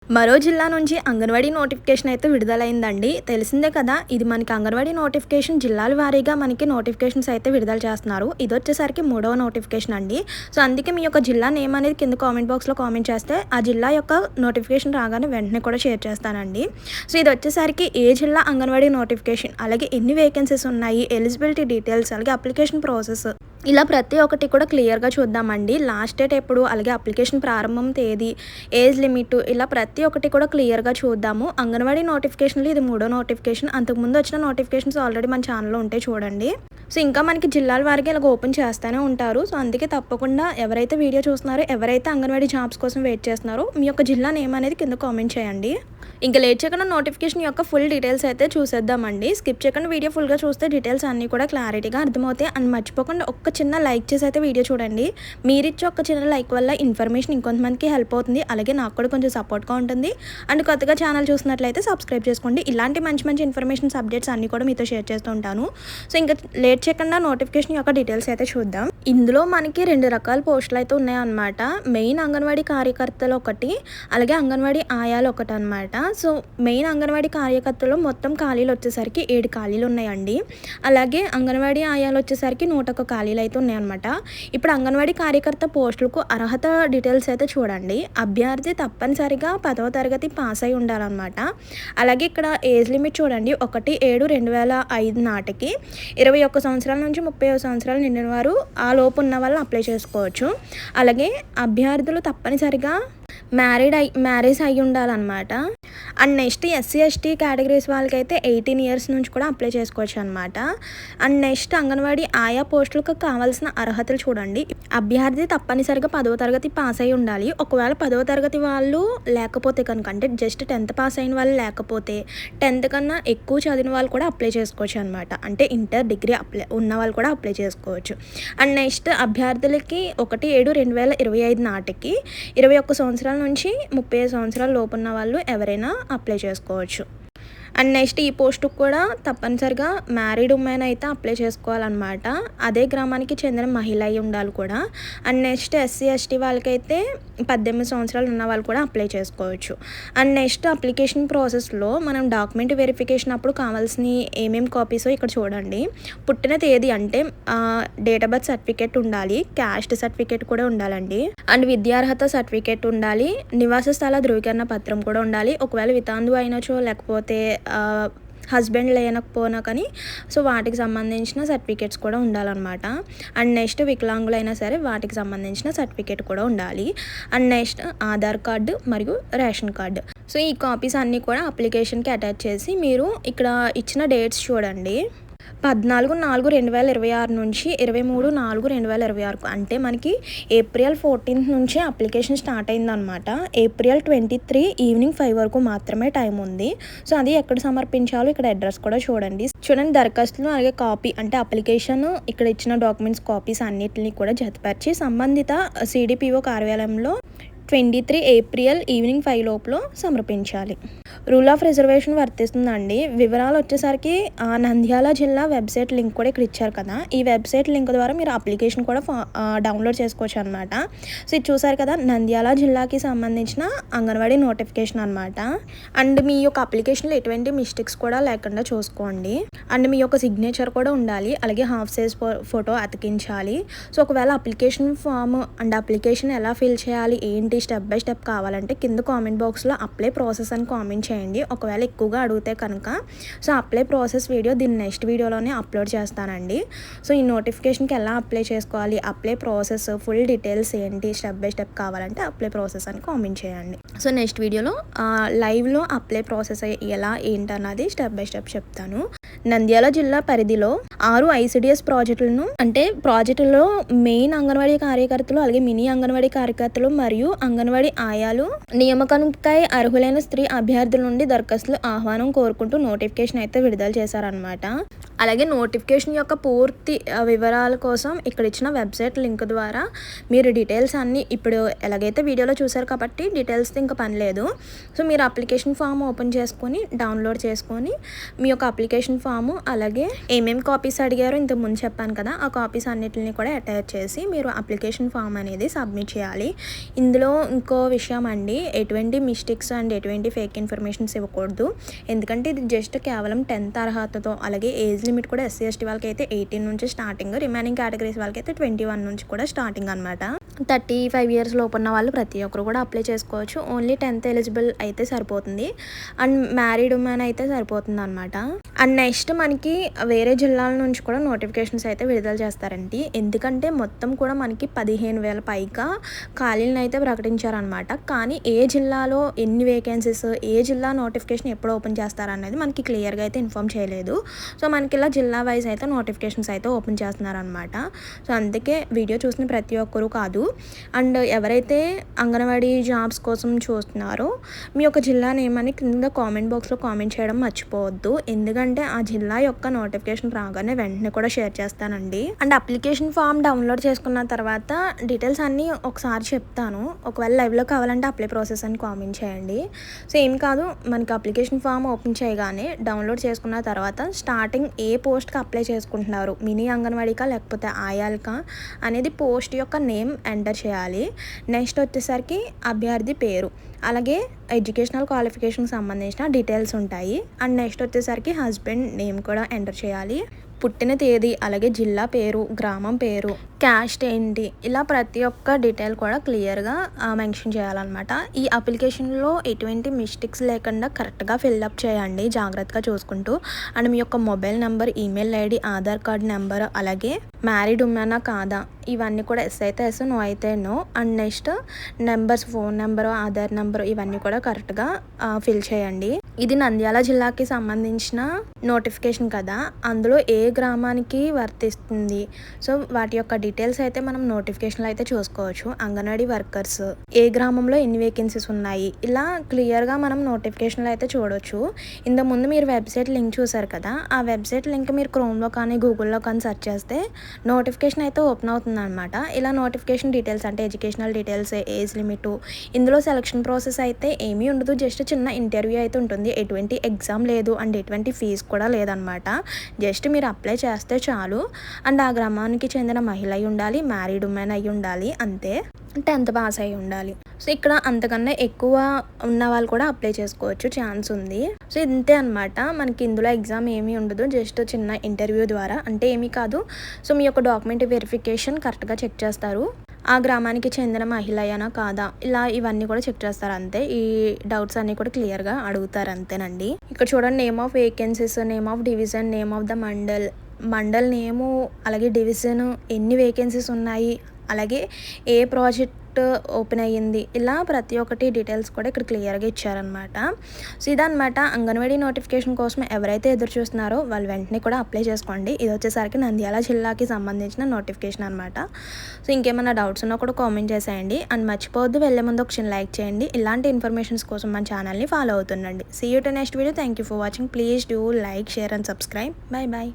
మరో జిల్లా నుంచి అంగన్వాడీ నోటిఫికేషన్ అయితే విడుదలైందండి. తెలిసిందే కదా! ఇది మనకి అంగన్వాడీ నోటిఫికేషన్ జిల్లాల వారీగా మనకి నోటిఫికేషన్స్ అయితే విడుదల చేస్తున్నారు. ఇదొచ్చేసరికి మూడవ నోటిఫికేషన్ అండి. సో, అందుకే మీ యొక్క జిల్లా నేమ్ అనేది కింద కామెంట్ బాక్స్‌లో కామెంట్ చేస్తే, ఆ జిల్లా యొక్క నోటిఫికేషన్ రాగానే వెంటనే కూడా షేర్ చేస్తానండి. సో, ఇదొచ్చేసరికి ఏ జిల్లా అంగన్వాడీ నోటిఫికేషన్, అలాగే ఎన్ని వేకెన్సీస్ ఉన్నాయి, ఎలిజిబిలిటీ డీటెయిల్స్, అలాగే అప్లికేషన్ ప్రాసెస్ ఇలా ప్రతి ఒక్కటి కూడా క్లియర్‌గా చూద్దామండి. లాస్ట్ డేట్ ఎప్పుడు, అలాగే అప్లికేషన్ ప్రారంభం తేదీ, ఏజ్ లిమిట్ ఇలా ప్రతి ఒక్కటి కూడా క్లియర్‌గా చూద్దాము. అంగన్వాడీ నోటిఫికేషన్‌లో ఇది మూడో నోటిఫికేషన్. అంతకుముందు వచ్చిన నోటిఫికేషన్స్ ఆల్రెడీ మన ఛానల్‌లో ఉంటే చూడండి. సో, ఇంకా మనకి జిల్లాల వారీగా ఇలాగ ఓపెన్ చేస్తూనే ఉంటారు. సో, అందుకే తప్పకుండా ఎవరైతే వీడియో చూస్తున్నారో, ఎవరైతే అంగన్వాడీ జాబ్స్ కోసం వెయిట్ చేస్తున్నారో, మీ యొక్క జిల్లా నేమ్ అనేది కింద కామెంట్ చేయండి. ఇంకా లేట్ చేయకుండా నోటిఫికేషన్ యొక్క ఫుల్ డీటెయిల్స్ అయితే చూసేద్దామండి. స్కిప్ చేయకుండా వీడియో ఫుల్‌గా చూస్తే డీటెయిల్స్ అన్నీ కూడా క్లారిటీగా అర్థమవుతాయి. అండ్ మర్చిపోకుండా ఒక్క చిన్న లైక్ చేసి అయితే వీడియో చూడండి. మీరిచ్చే ఒక చిన్న లైక్ వల్ల ఇన్ఫర్మేషన్ ఇంకొంతమందికి హెల్ప్ అవుతుంది. అలాగే నాకు కూడా కొంచెం సపోర్ట్‌గా ఉంటుంది. అండ్ కొత్తగా ఛానల్ చూసినట్లయితే సబ్స్క్రైబ్ చేసుకోండి. ఇలాంటి మంచి మంచి ఇన్ఫర్మేషన్స్ అప్డేట్స్ అన్నీ కూడా మీతో షేర్ చేస్తూ ఉంటాను. సో, ఇంకా లేట్ చేయకుండా నోటిఫికేషన్ యొక్క డీటెయిల్స్ అయితే చూద్దాం. ఇందులో మనకి 2 రకాల పోస్టులు అయితే ఉన్నాయన్నమాట. మెయిన్ అంగన్వాడీ కార్యకర్తలు ఒకటి, అలాగే అంగన్వాడీ ఆయాలు ఒకటనమాట. సో, మెయిన్ అంగన్వాడీ కార్యకర్తలు మొత్తం ఖాళీలు వచ్చేసరికి 7 ఖాళీలు ఉన్నాయండి. అలాగే అంగన్వాడీ ఆయాలు వచ్చేసరికి 101 ఖాళీలు అయితే ఉన్నాయన్నమాట. ఇప్పుడు అంగన్వాడీ కార్యకర్త పోస్టులకు అర్హత డీటెయిల్స్ అయితే చూడండి. అభ్యర్థి తప్పనిసరిగా 10వ తరగతి పాస్ అయి ఉండాలన్నమాట. అలాగే ఇక్కడ ఏజ్ లిమిట్ చూడండి, 1/7/2005 నాటికి 21 సంవత్సరాల నుంచి 35 సంవత్సరాలు నిండిన వారు ఆ లోపు ఉన్న వాళ్ళు అప్లై చేసుకోవచ్చు. అలాగే అభ్యర్థులు తప్పనిసరిగా మ్యారేజ్ అయ్యి ఉండాలన్నమాట. And next SC ST categories వాళ్ళకైతే 18 ఇయర్స్ నుంచి కూడా అప్లై చేసుకోవచ్చు అనమాట. అండ్ నెక్స్ట్ అంగన్వాడీ ఆయా పోస్టులకు కావాల్సిన అర్హతలు చూడండి. అభ్యర్థి తప్పనిసరిగా 10వ తరగతి పాస్ అయి ఉండాలి. ఒకవేళ 10వ తరగతి వాళ్ళు లేకపోతే కనుక, అంటే జస్ట్ 10th పాస్ అయిన వాళ్ళు లేకపోతే 10th కన్నా ఎక్కువ చదివిన వాళ్ళు కూడా అప్లై చేసుకోవచ్చు అనమాట. అంటే ఇంటర్ డిగ్రీ ఉన్న వాళ్ళు కూడా అప్లై చేసుకోవచ్చు. అండ్ నెక్స్ట్ అభ్యర్థులకి 1/7/2025 నాటికి 21 సంవత్సరాల నుంచి 35 సంవత్సరాల లోపు ఉన్న వాళ్ళు ఎవరైనా అప్లై చేసుకోవచ్చు. అండ్ నెక్స్ట్ ఈ పోస్టుకు కూడా తప్పనిసరిగా మ్యారీడ్ ఉమెన్ అయితే అప్లై చేసుకోవాలన్నమాట. అదే గ్రామానికి చెందిన మహిళ అయి ఉండాలి కూడా. అండ్ నెక్స్ట్ ఎస్సీ ఎస్టీ వాళ్ళకైతే 18 సంవత్సరాలు ఉన్న వాళ్ళు కూడా అప్లై చేసుకోవచ్చు. అండ్ నెక్స్ట్ అప్లికేషన్ ప్రాసెస్లో మనం డాక్యుమెంట్ వెరిఫికేషన్ అప్పుడు కావాల్సిన ఏమేమి కాపీసో ఇక్కడ చూడండి. పుట్టిన తేదీ అంటే డేట్ ఆఫ్ బర్త్ సర్టిఫికేట్ ఉండాలి, క్యాస్ట్ సర్టిఫికేట్ కూడా ఉండాలండి. అండ్ విద్యార్హత సర్టిఫికేట్ ఉండాలి, నివాస స్థల ధృవీకరణ పత్రం కూడా ఉండాలి. ఒకవేళ వితాందు అయినచో లేకపోతే హస్బెండ్ లేనకపోయినా కానీ సో వాటికి సంబంధించిన సర్టిఫికేట్స్ కూడా ఉండాలన్నమాట. అండ్ నెక్స్ట్ వికలాంగులైనా సరే వాటికి సంబంధించిన సర్టిఫికేట్ కూడా ఉండాలి. అండ్ నెక్స్ట్ ఆధార్ కార్డు మరియు రేషన్ కార్డు. సో ఈ కాపీస్ అన్నీ కూడా అప్లికేషన్కి అటాచ్ చేసి మీరు ఇక్కడ ఇచ్చిన డేట్స్ చూడండి. 14/4/2026 నుంచి 23/4/2026 అంటే మనకి ఏప్రిల్ 14 నుంచే అప్లికేషన్ స్టార్ట్ అయిందనమాట. ఏప్రిల్ 23 ఈవినింగ్ 5 వరకు మాత్రమే టైం ఉంది. సో అది ఎక్కడ సమర్పించాలో ఇక్కడ అడ్రస్ కూడా చూడండి. దరఖాస్తులు అలాగే కాపీ అంటే అప్లికేషన్, ఇక్కడ ఇచ్చిన డాక్యుమెంట్స్ కాపీస్ అన్నిటిని కూడా జతపరిచి సంబంధిత సిడిపిఓ కార్యాలయంలో 23 ఏప్రిల్ ఈవినింగ్ 5 లోపల సమర్పించాలి. రూల్ ఆఫ్ రిజర్వేషన్ వర్తిస్తుందండి. వివరాలు వచ్చేసరికి నంద్యాల జిల్లా వెబ్సైట్ లింక్ కూడా ఇక్కడ ఇచ్చారు కదా, ఈ వెబ్సైట్ లింక్ ద్వారా మీరు అప్లికేషన్ కూడా డౌన్లోడ్ చేసుకోవచ్చు అనమాట. సో ఇది చూసారు కదా, నంద్యాల జిల్లాకి సంబంధించిన అంగన్వాడీ నోటిఫికేషన్ అనమాట. అండ్ మీ యొక్క అప్లికేషన్లో ఎటువంటి మిస్టేక్స్ కూడా లేకుండా చూసుకోండి. అండ్ మీ యొక్క సిగ్నేచర్ కూడా ఉండాలి, అలాగే హాఫ్ సైజ్ ఫోటో అతికించాలి. సో ఒకవేళ అప్లికేషన్ ఫామ్ అండ్ అప్లికేషన్ ఎలా ఫిల్ చేయాలి ఏంటి స్టెప్ బై స్టెప్ కావాలంటే కింద కామెంట్ బాక్స్లో అప్లై ప్రాసెస్ అని కామెంట్ చేయండి. ఒకవేళ ఎక్కువగా అడిగితే కనుక సో అప్లై ప్రాసెస్ వీడియో దీని నెక్స్ట్ వీడియోలోనే అప్లోడ్ చేస్తానండి. సో ఈ నోటిఫికేషన్కి ఎలా అప్లై చేసుకోవాలి, అప్లై ప్రాసెస్ ఫుల్ డీటెయిల్స్ ఏంటి స్టెప్ బై స్టెప్ కావాలంటే అప్లై ప్రాసెస్ అని కామెంట్ చేయండి. సో నెక్స్ట్ వీడియోలో లైవ్లో అప్లై ప్రాసెస్ ఎలా ఏంటన్నది స్టెప్ బై స్టెప్ చెప్తాను. నంద్యాల జిల్లా పరిధిలో 6 ఐసిడిఎస్ ప్రాజెక్టులను అంటే ప్రాజెక్టులో మెయిన్ అంగన్వాడీ కార్యకర్తలు అలాగే మినీ అంగన్వాడీ కార్యకర్తలు మరియు అంగన్వాడీ ఆయాలు నియామకానికై అర్హులైన స్త్రీ అభ్యర్థుల నుండి దరఖాస్తులు ఆహ్వానం కోరుకుంటూ నోటిఫికేషన్ అయితే విడుదల చేశారనమాట. అలాగే నోటిఫికేషన్ యొక్క పూర్తి వివరాల కోసం ఇక్కడ ఇచ్చిన వెబ్సైట్ లింక్ ద్వారా మీరు డీటెయిల్స్ అన్నీ ఇప్పుడు ఎలాగైతే వీడియోలో చూసారు కాబట్టి డీటెయిల్స్తో ఇంకా పని లేదు. సో మీరు అప్లికేషన్ ఫామ్ ఓపెన్ చేసుకొని డౌన్లోడ్ చేసుకొని మీ యొక్క అప్లికేషన్ ఫాము అలాగే ఏమేమి కాపీస్ అడిగారో ఇంతకు ముందు చెప్పాను కదా, ఆ కాపీస్ అన్నిటిని కూడా అటాచ్ చేసి మీరు అప్లికేషన్ ఫామ్ అనేది సబ్మిట్ చేయాలి. ఇందులో ఇంకో విషయం అండి, ఎటువంటి మిస్టేక్స్ అండ్ ఎటువంటి ఫేక్ ఇన్ఫర్మేషన్స్ ఇవ్వకూడదు. ఎందుకంటే ఇది జస్ట్ కేవలం 10th అర్హతతో, అలాగే ఏజ్ లిమిట్ కూడా ఎస్సీ ఎస్టీ వాళ్ళకి అయితే 18 నుంచి స్టార్టింగ్, రిమైనింగ్ కేటగిరీస్ వాళ్ళకి అయితే 21 నుంచి కూడా స్టార్టింగ్ అనమాట. 35 ఇయర్స్ లోపు ఉన్న వాళ్ళు ప్రతి ఒక్కరు కూడా అప్లై చేసుకోవచ్చు. ఓన్లీ 10th ఎలిజిబుల్ అయితే సరిపోతుంది అండ్ మ్యారీడ్ ఉమెన్ అయితే సరిపోతుంది అనమాట. అండ్ నెక్స్ట్ మనకి వేరే జిల్లాల నుంచి కూడా నోటిఫికేషన్స్ అయితే విడుదల చేస్తారండి. ఎందుకంటే మొత్తం కూడా మనకి 15,000 పైగా ఖాళీలను అయితే ప్రకటించారనమాట. కానీ ఏ జిల్లాలో ఎన్ని వేకెన్సీస్, ఏ జిల్లా నోటిఫికేషన్ ఎప్పుడు ఓపెన్ చేస్తారనేది మనకి క్లియర్గా అయితే ఇన్ఫామ్ చేయలేదు. సో మనకి ఇలా జిల్లా వైజ్ అయితే నోటిఫికేషన్స్ అయితే ఓపెన్ చేస్తున్నారనమాట. సో అందుకే వీడియో చూసిన ప్రతి ఒక్కరు కాదు, అండ్ ఎవరైతే అంగన్వాడీ జాబ్స్ కోసం చూస్తున్నారో మీ యొక్క జిల్లా నేమ్ అని కింద కామెంట్ బాక్స్లో కామెంట్ చేయడం మర్చిపోవద్దు. ఎందుకంటే ఆ జిల్లా యొక్క నోటిఫికేషన్ రాగానే వెంటనే కూడా షేర్ చేస్తానండి. అండ్ అప్లికేషన్ ఫామ్ డౌన్లోడ్ చేసుకున్న తర్వాత డీటెయిల్స్ అన్నీ ఒకసారి చెప్తాను. ఒకవేళ లైవ్లో కావాలంటే అప్లై ప్రాసెస్ అని కామెంట్ చేయండి. సో ఏం కాదు, మనకి అప్లికేషన్ ఫామ్ ఓపెన్ చేయగానే డౌన్లోడ్ చేసుకున్న తర్వాత స్టార్టింగ్ ఏ పోస్ట్కి అప్లై చేసుకుంటున్నారు, మినీ అంగన్వాడీకా లేకపోతే ఆయాల్కా అనేది పోస్ట్ యొక్క నేమ్ ఎంటర్ చేయాలి. నెక్స్ట్ వచ్చేసరికి అభ్యర్థి పేరు, అలాగే ఎడ్యుకేషనల్ క్వాలిఫికేషన్కి సంబంధించిన డీటెయిల్స్ ఉంటాయి. అండ్ నెక్స్ట్ వచ్చేసరికి హస్బెండ్ నేమ్ కూడా ఎంటర్ చేయాలి. పుట్టిన తేదీ, అలాగే జిల్లా పేరు, గ్రామం పేరు, క్యాస్ట్ ఏంటి, ఇలా ప్రతి ఒక్క డీటెయిల్ కూడా క్లియర్గా మెన్షన్ చేయాలన్నమాట. ఈ అప్లికేషన్లో ఎటువంటి మిస్టేక్స్ లేకుండా కరెక్ట్గా ఫిల్అప్ చేయండి, జాగ్రత్తగా చూసుకుంటూ. అండ్ మీ యొక్క mobile number, email ID, Aadhaar card number, అలాగే మ్యారీడ్ ఉమెనా కాదా, ఇవన్నీ కూడా ఎస్ అయితే ఎస్, నో అయితే no. And next numbers, phone number, Aadhaar number, ఇవన్నీ కూడా కరెక్ట్గా ఫిల్ చేయండి. ఇది నంద్యాల జిల్లాకి సంబంధించిన నోటిఫికేషన్ కదా, అందులో ఏ గ్రామానికి వర్తిస్తుంది, సో వాటి యొక్క డీటెయిల్స్ అయితే మనం నోటిఫికేషన్లో అయితే చూసుకోవచ్చు. అంగన్వాడీ వర్కర్స్, ఏ గ్రామంలో ఎన్ని వేకెన్సీస్ ఉన్నాయి, ఇలా క్లియర్గా మనం నోటిఫికేషన్లో అయితే చూడవచ్చు. ఇంతకుముందు మీరు వెబ్సైట్ లింక్ చూసారు కదా, ఆ వెబ్సైట్ లింక్ మీరు క్రోమ్లో కానీ గూగుల్లో కానీ సెర్చ్ చేస్తే నోటిఫికేషన్ అయితే ఓపెన్ అవుతుంది అనమాట. ఇలా నోటిఫికేషన్ డీటెయిల్స్ అంటే ఎడ్యుకేషనల్ డీటెయిల్స్, ఏజ్ లిమిట్, ఇందులో సెలక్షన్ ప్రాసెస్ అయితే ఏమీ ఉండదు, జస్ట్ చిన్న ఇంటర్వ్యూ అయితే ఉంటుంది. ఎటువంటి ఎగ్జామ్ లేదు అండ్ ఎటువంటి ఫీజు కూడా లేదనమాట. జస్ట్ మీరు అప్లై చేస్తే చాలు. అండ్ ఆ గ్రామానికి చెందిన మహిళ అయి ఉండాలి, మ్యారీడ్ ఉమెన్ అయి ఉండాలి, అంతే. 10th పాస్ అయి ఉండాలి. సో ఇక్కడ అంతకన్నా ఎక్కువ ఉన్న వాళ్ళు కూడా అప్లై చేసుకోవచ్చు, ఛాన్స్ ఉంది. సో ఇంతే అనమాట, మనకి ఇందులో ఎగ్జామ్ ఏమీ ఉండదు, జస్ట్ చిన్న ఇంటర్వ్యూ ద్వారా, అంటే ఏమీ కాదు. సో మీ యొక్క డాక్యుమెంట్ వెరిఫికేషన్ కరెక్ట్గా చెక్ చేస్తారు, ఆ గ్రామానికి చెందిన మహిళ అయినా కాదా, ఇలా ఇవన్నీ కూడా చెక్ చేస్తారు అంతే. ఈ డౌట్స్ అన్నీ కూడా క్లియర్గా అడుగుతారు అంతేనండి. ఇక్కడ చూడండి, name of vacancies, name of division, name of the mandal name, అలాగే డివిజన్, ఎన్ని వేకెన్సీస్ ఉన్నాయి, అలాగే ఏ ప్రాజెక్ట్ ఓపెన్ అయ్యింది, ఇలా ప్రతి ఒక్కటి డీటెయిల్స్ కూడా ఇక్కడ క్లియర్గా ఇచ్చారనమాట. సో ఇదనమాట అంగన్వాడీ నోటిఫికేషన్ కోసం ఎవరైతే ఎదురు చూస్తున్నారో వాళ్ళు వెంటనే కూడా అప్లై చేసుకోండి. ఇది వచ్చేసరికి నంద్యాల జిల్లాకి సంబంధించిన నోటిఫికేషన్ అనమాట. సో ఇంకేమైనా డౌట్స్ ఉన్నా కూడా కామెంట్ చేసేయండి. అండ్ మర్చిపోవద్దు, వెళ్ళే ముందు ఒక చిన్న లైక్ చేయండి. ఇలాంటి ఇన్ఫర్మేషన్స్ కోసం మన ఛానల్ని ఫాలో అవుతుండండి. See you to next video. Thank you for watching. Please do like, share and subscribe. Bye bye.